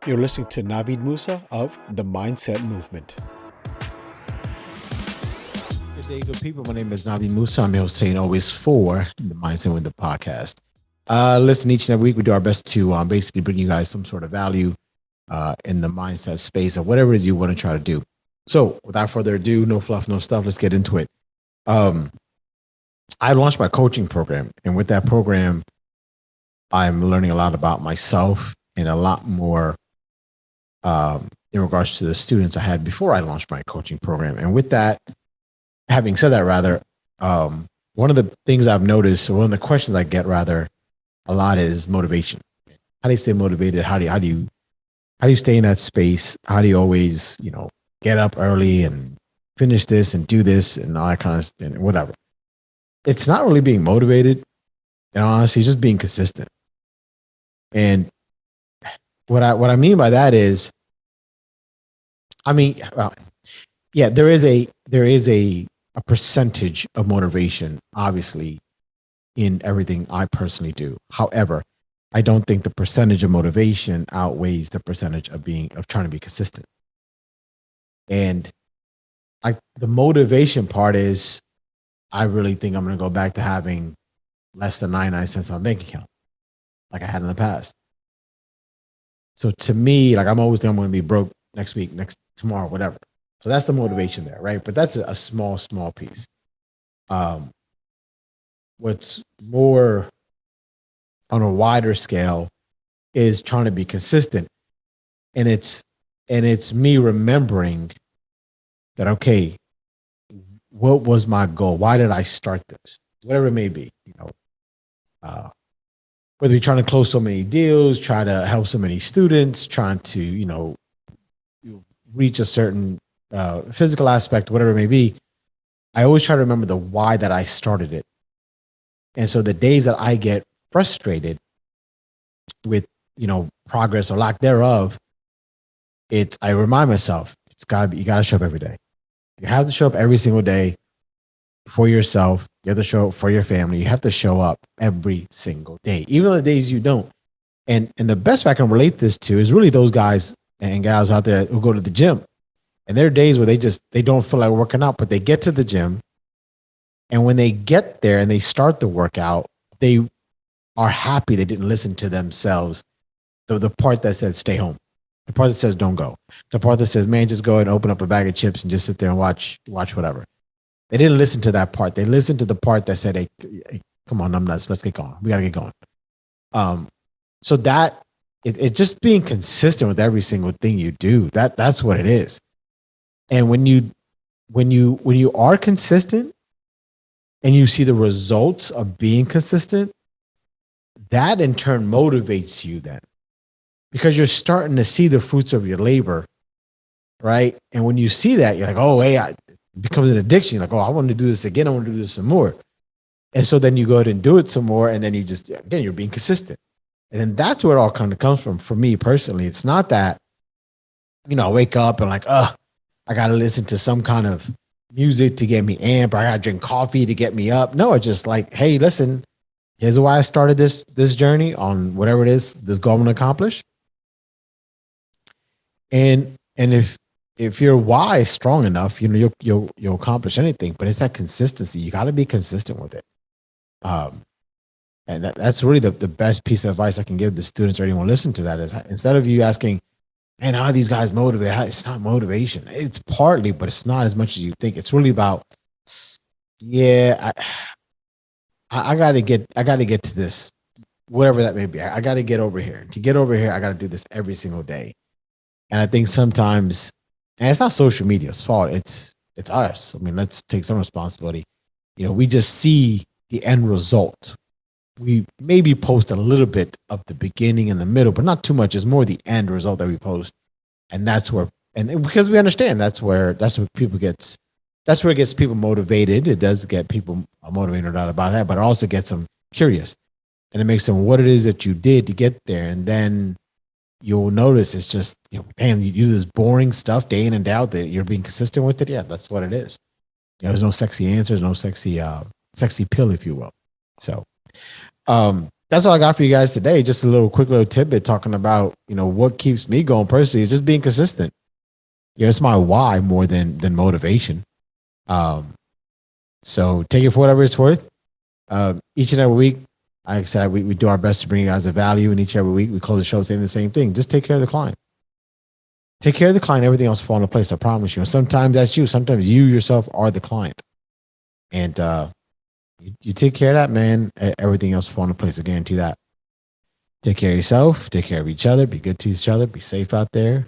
You're listening to Navid Moosa of the Mindset Movement. Good day, good people. My name is Navid Moosa. I'm your host, saying always for the Mindset Movement podcast. Listen, each and every week we do our best to basically bring you guys some sort of value in the mindset space or whatever it is you want to try to do. So without further ado, no fluff, no stuff. Let's get into it. I launched my coaching program, and with that program, I'm learning a lot about myself and a lot more in regards to the students I had before I launched my coaching program. And with that, having said that, rather, one of the things I've noticed, or one of the questions I get rather a lot is motivation. How do you stay motivated? How do you stay in that space? How do you always, get up early and finish this and do this and all that kind of stuff and whatever? It's not really being motivated, and honestly, it's just being consistent. And what I mean by that is, there is a percentage of motivation, obviously, in everything I personally do. However, I don't think the percentage of motivation outweighs the percentage of trying to be consistent. And the motivation part is, I really think I'm going to go back to having less than 99 cents on my bank account, like I had in the past. So to me, I'm always thinking I'm going to be broke next week, tomorrow, whatever. So that's the motivation there, right? But that's a small piece. What's more on a wider scale is trying to be consistent. And it's me remembering that, okay, what was my goal? Why did I start this? Whatever it may be, whether you're trying to close so many deals, try to help so many students, trying to, reach a certain physical aspect, whatever it may be, I always try to remember the why that I started it. And so the days that I get frustrated with, progress or lack thereof, I remind myself, you got to show up every day. You have to show up every single day for yourself. You have to show up for your family. You have to show up every single day, even on the days you don't. And the best way I can relate this to is really those guys and gals out there who go to the gym. And there are days where they don't feel like working out, but they get to the gym. And when they get there and they start the workout, they are happy they didn't listen to themselves. The part that says stay home, the part that says don't go, the part that says, man, just go and open up a bag of chips and just sit there and watch whatever. They didn't listen to that part. They listened to the part that said, hey, come on, I'm nuts. Let's get going. We got to get going. So that it's just being consistent with every single thing you do. That's what it is. And when you are consistent and you see the results of being consistent, that in turn motivates you then, because you're starting to see the fruits of your labor, right? And when you see that, you're like, oh, hey, it becomes an addiction. You're like, oh, I want to do this again. I want to do this some more. And so then you go ahead and do it some more. And then you're being consistent. And then that's where it all kind of comes from. For me personally, it's not that, I wake up and I got to listen to some kind of music to get me amped, or I got to drink coffee to get me up. No, it's just like, hey, listen, here's why I started this journey on whatever it is, this goal I'm going to accomplish. And if your why is strong enough, you'll accomplish anything. But it's that consistency. You got to be consistent with it. And that's really the best piece of advice I can give the students or anyone listening to that is, instead of you asking, man, how are these guys motivated? It's not motivation. It's partly, but it's not as much as you think. It's really about, I got to get to this, whatever that may be. I got to get over here. To get over here, I got to do this every single day. And I think sometimes, and it's not social media's fault. It's us. I mean, let's take some responsibility. We just see the end result. We maybe post a little bit of the beginning and the middle, but not too much. It's more the end result that we post. And that's where, and because we understand that's where it gets people motivated. It does get people motivated, no doubt about that, but it also gets them curious. And it makes them what it is that you did to get there. And then you'll notice it's just, damn, you do this boring stuff day in and day out that you're being consistent with it. Yeah, that's what it is. There's no sexy answers, no sexy pill, if you will. So that's all I got for you guys today. Just a little quick little tidbit talking about, what keeps me going personally is just being consistent. It's my why more than motivation. So take it for whatever it's worth. Each and every week, like I said, we do our best to bring you guys a value, and each and every week we close the show saying the same thing. Just take care of the client. Take care of the client. Everything else will fall into place. I promise you. And sometimes that's you. Sometimes you yourself are the client. And you take care of that, man. Everything else will fall into place. I guarantee that. Take care of yourself. Take care of each other. Be good to each other. Be safe out there.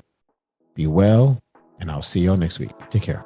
Be well. And I'll see you all next week. Take care.